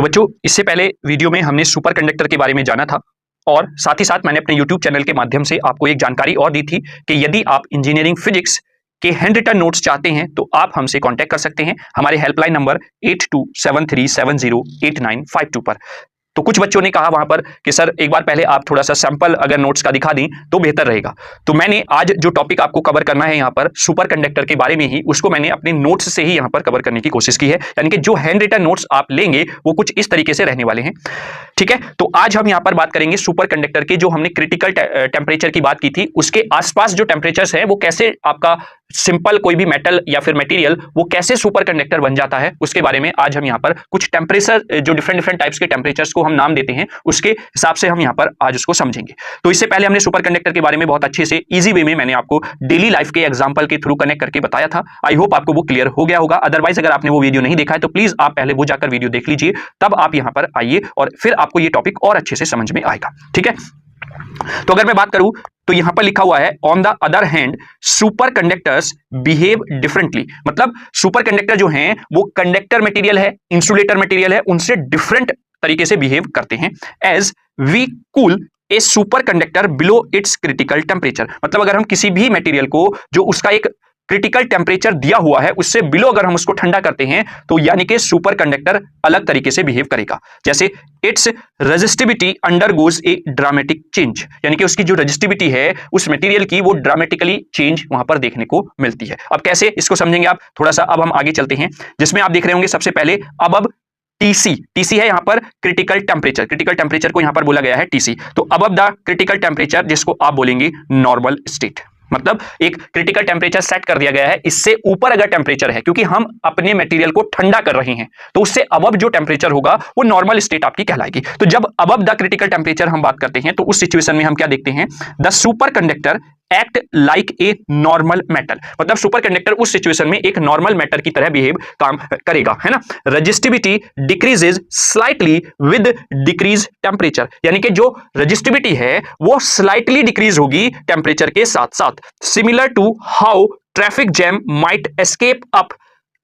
तो बच्चों, इससे पहले वीडियो में हमने सुपर कंडक्टर के बारे में जाना था और साथ ही साथ मैंने अपने YouTube चैनल के माध्यम से आपको एक जानकारी और दी थी कि यदि आप इंजीनियरिंग फिजिक्स के हैंड रिटन नोट्स चाहते हैं तो आप हमसे कांटेक्ट कर सकते हैं हमारे हेल्पलाइन नंबर 8273708952 पर। तो कुछ बच्चों ने कहा वहां पर कि सर एक बार पहले आप थोड़ा सा सैंपल अगर नोट्स का दिखा दें तो बेहतर रहेगा। तो मैंने आज जो टॉपिक आपको कवर करना है यहाँ पर सुपर कंडक्टर के बारे में ही, उसको मैंने अपने नोट्स से ही यहाँ पर कवर करने की कोशिश की है। यानी कि जो हैंड रिटन नोट्स आप लेंगे वो कुछ इस तरीके से रहने वाले हैं। ठीक है, तो आज हम यहाँ पर बात करेंगे सुपर कंडक्टर के। जो हमने क्रिटिकल टेम्परेचर की बात की थी उसके आसपास जो टेम्परेचर्स है वो कैसे आपका सिंपल कोई भी मेटल या फिर मटेरियल वो कैसे सुपर कंडक्टर बन जाता है, उसके बारे में आज हम यहाँ पर कुछ टेम्परेचर, जो डिफरेंट टाइप्स के टेम्परेचर्स को हम नाम देते हैं उसके हिसाब से हम यहाँ पर आज उसको समझेंगे। तो इससे पहले हमने सुपर कंडक्टर के बारे में बहुत अच्छे से इजी वे में मैंने आपको डेली लाइफ के एग्जांपल के थ्रू कनेक्ट करके बताया था। आई होप आपको वो क्लियर हो गया होगा। अदरवाइज अगर आपने वो वीडियो नहीं देखा है तो प्लीज आप पहले वो जाकर वीडियो देख लीजिए, तब आप यहाँ पर आइए और फिर आपको ये टॉपिक और अच्छे से समझ में आएगा। ठीक है, तो अगर मैं बात करूं तो यहां पर लिखा हुआ है on the other hand super conductors behave differently. मतलब सुपर कंडक्टर जो हैं वो कंडक्टर मटेरियल है, इंसुलेटर मटेरियल है, उनसे डिफरेंट तरीके से बिहेव करते हैं। As we cool a super conductor below its critical temperature. मतलब अगर हम किसी भी मटेरियल को जो उसका एक क्रिटिकल टेम्परेचर दिया हुआ है उससे बिलो अगर हम उसको ठंडा करते हैं तो यानी कि सुपर कंडक्टर अलग तरीके से बिहेव करेगा। जैसे it's resistivity undergoes A dramatic change, यानी कि उसकी जो रेजिस्टिविटी है उस मटेरियल की वो ड्रामेटिकली चेंज वहां पर देखने को मिलती है। अब कैसे इसको समझेंगे आप थोड़ा सा, अब हम आगे चलते हैं जिसमें आप देख रहे होंगे सबसे पहले अब टीसी है यहाँ पर क्रिटिकल टेम्परेचर। क्रिटिकल टेम्परेचर को यहाँ पर बोला गया है टीसी। तो अबव द क्रिटिकल टेम्परेचर जिसको आप बोलेंगे नॉर्मल स्टेट। मतलब एक क्रिटिकल टेम्परेचर सेट कर दिया गया है, इससे ऊपर अगर टेम्परेचर है क्योंकि हम अपने मटेरियल को ठंडा कर रहे हैं तो उससे अबव जो टेम्परेचर होगा वो नॉर्मल स्टेट आपकी कहलाएगी। तो जब अबव द क्रिटिकल टेम्परेचर हम बात करते हैं तो उस सिचुएशन में हम क्या देखते हैं, the super conductor act like a normal metal. मतलब सुपर कंडक्टर उस सिचुएशन में एक नॉर्मल मेटल की तरह बिहेव काम करेगा, है ना। Resistivity decreases slightly with decrease temperature, यानी कि जो रेजिस्टिविटी है वो स्लाइटली डिक्रीज होगी टेम्परेचर के साथ साथ। Similar to how traffic jam might escape up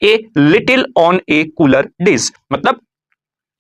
a little on a cooler days. मतलब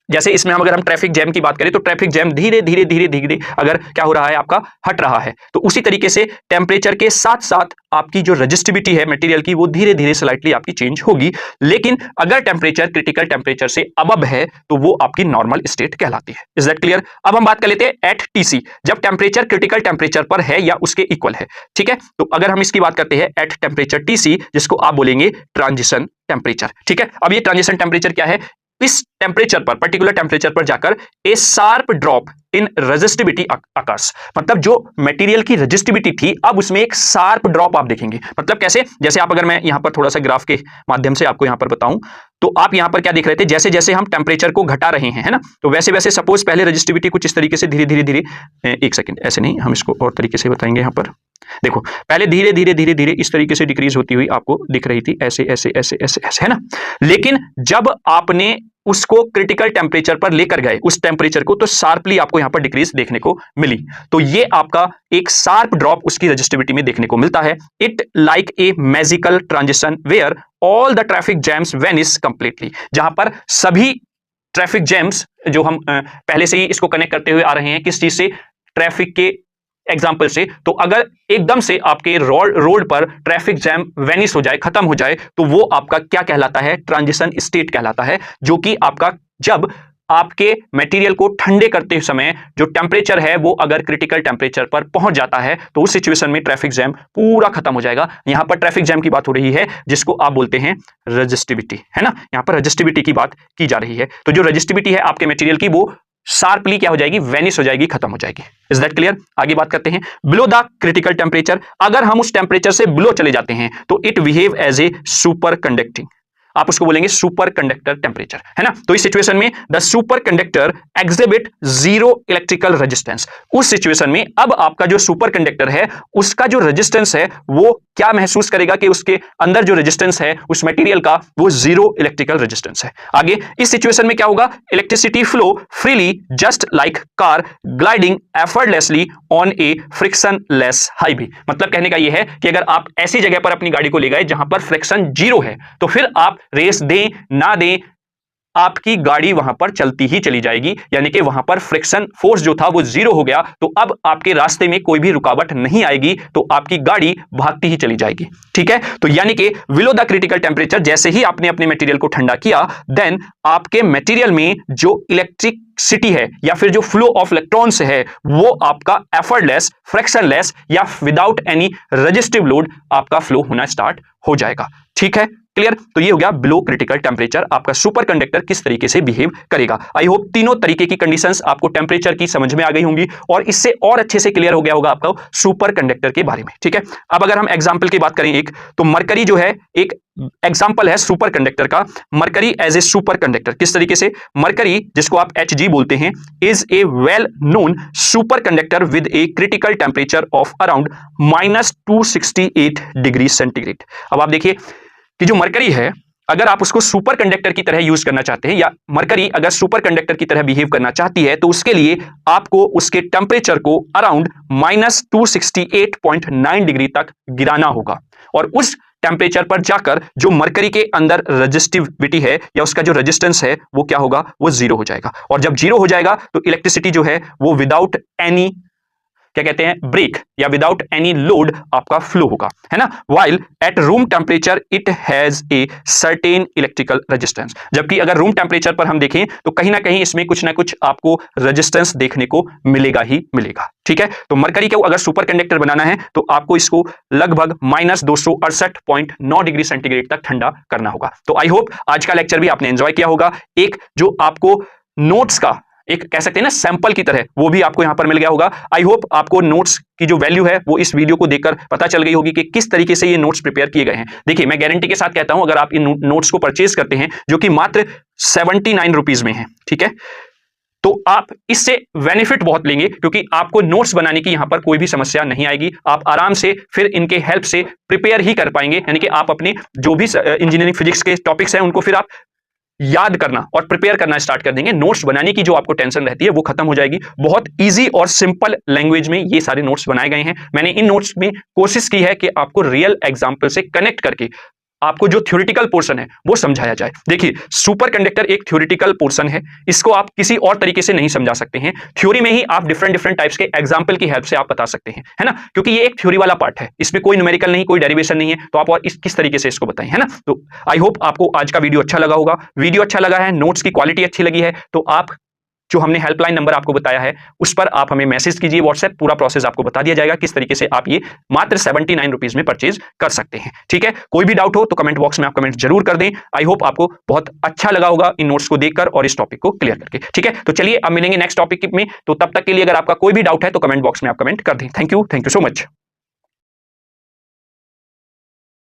जैसे इसमें अगर हम ट्रैफिक जैम की बात करें तो ट्रैफिक जैम धीरे धीरे अगर क्या हो रहा है आपका हट रहा है, तो उसी तरीके से टेम्परेचर के साथ साथ आपकी जो रेजिस्टिविटी है मटेरियल की वो धीरे धीरे स्लाइटली आपकी चेंज होगी। लेकिन अगर टेम्परेचर क्रिटिकल टेम्परेचर से अबव है तो वो आपकी नॉर्मल स्टेट कहलाती है। Is that clear? अब हम बात कर लेते हैं एट टीसी, जब टेम्परेचर क्रिटिकल टेम्परेचर पर है या उसके इक्वल है। ठीक है, तो अगर हम इसकी बात करते हैं एट टेम्परेचर टीसी जिसको आप बोलेंगे ट्रांजिशन टेम्परेचर। ठीक है, अब ये ट्रांजिशन टेम्परेचर क्या है, इस टेम्परेचर पर, पर्टिकुलर टेम्परेचर पर जाकर a sharp drop in resistivity occurs. मतलब जो मटेरियल की रेजिस्टिविटी थी अब उसमें एक शार्प ड्रॉप आप देखेंगे। मतलब कैसे, जैसे आप अगर मैं यहां पर थोड़ा सा ग्राफ के माध्यम से आपको यहां पर बताऊं तो आप यहां पर क्या देख रहे थे, जैसे जैसे हम टेम्परेचर को घटा रहे हैं, है ना, तो वैसे वैसे सपोज पहले रेजिस्टिविटी कुछ इस तरीके से धीरे धीरे एक सेकंड, ऐसे नहीं, हम इसको और तरीके से बताएंगे। यहां पर देखो पहले धीरे धीरे इस तरीके से डिक्रीज होती हुई आपको दिख रही थी, ऐसे ऐसे ऐसे ऐसे ऐसे, है ना। लेकिन जब आपने उसको क्रिटिकल टेम्परेचर पर लेकर गए उस टेम्परेचर को, तो शार्पली आपको यहां पर डिक्रीज देखने को मिली। तो ये आपका एक शार्प ड्रॉप उसकी रेजिस्टिविटी में देखने को मिलता है। It like a magical transition where all the traffic jams vanish completely, जहां पर सभी ट्रैफिक जैम्स जो हम पहले से ही इसको कनेक्ट करते हुए आ रहे हैं किस चीज से, ट्रैफिक के एग्जाम्पल से। तो अगर एकदम से आपके रोड पर ट्रैफिक जैम वेनिश हो जाए, खत्म हो जाए, तो वो आपका क्या कहलाता है, ट्रांजिशन स्टेट कहलाता है। जो कि आपका जब आपके मटेरियल को ठंडे करते समय जो टेम्परेचर है वो अगर क्रिटिकल टेम्परेचर पर पहुंच जाता है तो उस सिचुएशन में ट्रैफिक जैम पूरा खत्म हो जाएगा। यहां पर ट्रैफिक जैम की बात हो रही है जिसको आप बोलते हैं रेजिस्टिविटी, है ना। यहां पर रेजिस्टिविटी की बात की जा रही है। तो जो रेजिस्टिविटी है आपके मटेरियल की वो शार्पली क्या हो जाएगी, वेनिश हो जाएगी, खत्म हो जाएगी। Is that clear? आगे बात करते हैं बिलो द क्रिटिकल टेम्परेचर। अगर हम उस टेम्परेचर से बिलो चले जाते हैं तो it behave as a super conducting, आप उसको बोलेंगे सुपर कंडक्टर टेम्परेचर, है ना। तो इस सिचुएशन में the super conductor exhibit zero electrical resistance. उस सिचुएशन में अब आपका जो सुपर कंडक्टर है उसका जो रेजिस्टेंस है वो क्या महसूस करेगा कि उसके अंदर जो रेजिस्टेंस है उस मटेरियल का वो जीरो इलेक्ट्रिकल रेजिस्टेंस है। आगे इस सिचुएशन में क्या होगा, electricity flow freely just like car gliding effortlessly on A frictionless highway. मतलब कहने का यह है कि अगर आप ऐसी जगह पर अपनी गाड़ी को ले गए जहां पर फ्रिक्शन जीरो है तो फिर आप रेस दें ना दें आपकी गाड़ी वहां पर चलती ही चली जाएगी, यानी कि वहां पर फ्रिक्शन फोर्स जो था वो जीरो हो गया, तो अब आपके रास्ते में कोई भी रुकावट नहीं आएगी, तो आपकी गाड़ी भागती ही चली जाएगी। ठीक है, तो यानी कि बिलो द क्रिटिकल टेम्परेचर जैसे ही आपने अपने मटेरियल को ठंडा किया, देन आपके मटेरियल में जो इलेक्ट्रिसिटी है या फिर जो फ्लो ऑफ इलेक्ट्रॉन्स है वो आपका एफर्टलेस, फ्रिक्शनलेस या विदाउट एनी रेजिस्टिव लोड आपका फ्लो होना स्टार्ट हो जाएगा। ठीक है, क्लियर? तो ये हो गया बिलो क्रिटिकल टेम्परेचर आपका सुपर कंडक्टर किस तरीके से बिहेव करेगा। आई होप तीनों तरीके की कंडीशंस आपको टेम्परेचर की समझ में आ गई होंगी और इससे और अच्छे से क्लियर हो गया होगा आपको सुपर कंडक्टर के बारे में। ठीक है, अब अगर हम एग्जांपल की बात करें एक, तो मरकरी जो है एक एग्जांपल है सुपर कंडक्टर का। Mercury as a super conductor किस तरीके से, मरकरी जिसको आप Hg बोलते हैं is a well known super conductor with a critical temperature of around -268 degree centigrade. अब आप देखिए कि जो मरकरी है, अगर आप उसको सुपर कंडक्टर की तरह यूज करना चाहते हैं या मरकरी अगर सुपर कंडक्टर की तरह बिहेव करना चाहती है, तो उसके लिए आपको उसके टेम्परेचर को अराउंड -268.9 डिग्री तक गिराना होगा और उस टेम्परेचर पर जाकर जो मरकरी के अंदर रेजिस्टिविटी है या उसका जो रेजिस्टेंस है वो क्या होगा, वो जीरो हो जाएगा। और जब जीरो हो जाएगा तो इलेक्ट्रिसिटी जो है वो विदाउट एनी क्या कहते हैं ब्रेक या विदाउट एनी लोड आपका फ्लो होगा, है ना। While at room temperature it has a certain electrical resistance, जबकि अगर रूम टेम्परेचर पर हम देखें तो कहीं ना कहीं इसमें कुछ ना कुछ आपको रेजिस्टेंस देखने को मिलेगा ही मिलेगा। ठीक है, तो मरकरी को अगर सुपर कंडक्टर बनाना है तो आपको इसको लगभग -268.9 डिग्री सेंटीग्रेड तक ठंडा करना होगा। तो आई होप आज का लेक्चर भी आपने एंजॉय किया होगा। एक जो आपको नोट्स का एक कह सकते हैं ना सैंपल की तरह, वो भी आपको यहां पर मिल गया होगा। आई होप आपको नोट्स की जो वैल्यू है वो इस वीडियो को देखकर पता चल गई होगी कि किस तरीके से ये नोट्स प्रिपेयर किए गए हैं। देखिए, मैं गारंटी के साथ कहता हूं अगर आप इन नोट्स को परचेज करते हैं जो कि मात्र 79 रुपीज में है, ठीक है, तो आप इससे बेनिफिट बहुत लेंगे क्योंकि आपको नोट्स बनाने की यहां पर कोई भी समस्या नहीं आएगी। आप आराम से फिर इनके हेल्प से प्रिपेयर ही कर पाएंगे, यानी कि आप अपने जो भी इंजीनियरिंग फिजिक्स के टॉपिक्स हैं उनको फिर आप याद करना और प्रिपेयर करना स्टार्ट कर देंगे। नोट्स बनाने की जो आपको टेंशन रहती है वो खत्म हो जाएगी। बहुत इजी और सिंपल लैंग्वेज में ये सारे नोट्स बनाए गए हैं। मैंने इन नोट्स में कोशिश की है कि आपको रियल एग्जांपल से कनेक्ट करके आपको जो थ्योरेटिकल पोर्शन है वो समझाया जाए। देखिए, सुपर कंडक्टर एक थ्योरेटिकल पोर्शन है, इसको आप किसी और तरीके से नहीं समझा सकते हैं। थ्योरी में ही आप डिफरेंट टाइप्स के एग्जांपल की हेल्प से आप बता सकते हैं, है ना, क्योंकि ये एक थ्योरी वाला पार्ट है, इसमें कोई न्यूमेरिकल नहीं, कोई डेरिवेशन नहीं है, तो आप और किस तरीके से इसको बताएं, है ना। तो आई होप आपको आज का वीडियो अच्छा लगा होगा। वीडियो अच्छा लगा है, नोट्स की क्वालिटी अच्छी लगी है, तो आप जो हमने हेल्पलाइन नंबर आपको बताया है उस पर आप हमें मैसेज कीजिए, व्हाट्सएप, पूरा प्रोसेस आपको बता दिया जाएगा किस तरीके से आप ये मात्र 79 रुपीज में परचेज कर सकते हैं। ठीक है, कोई भी डाउट हो तो कमेंट बॉक्स में आप कमेंट जरूर कर दें। आई होप आपको बहुत अच्छा लगा होगा इन नोट्स को देखकर और इस टॉपिक को क्लियर करके। ठीक है, तो चलिए अब मिलेंगे नेक्स्ट टॉपिक में, तो तब तक के लिए अगर आपका कोई भी डाउट है तो कमेंट बॉक्स में आप कमेंट कर दें। Thank you so much.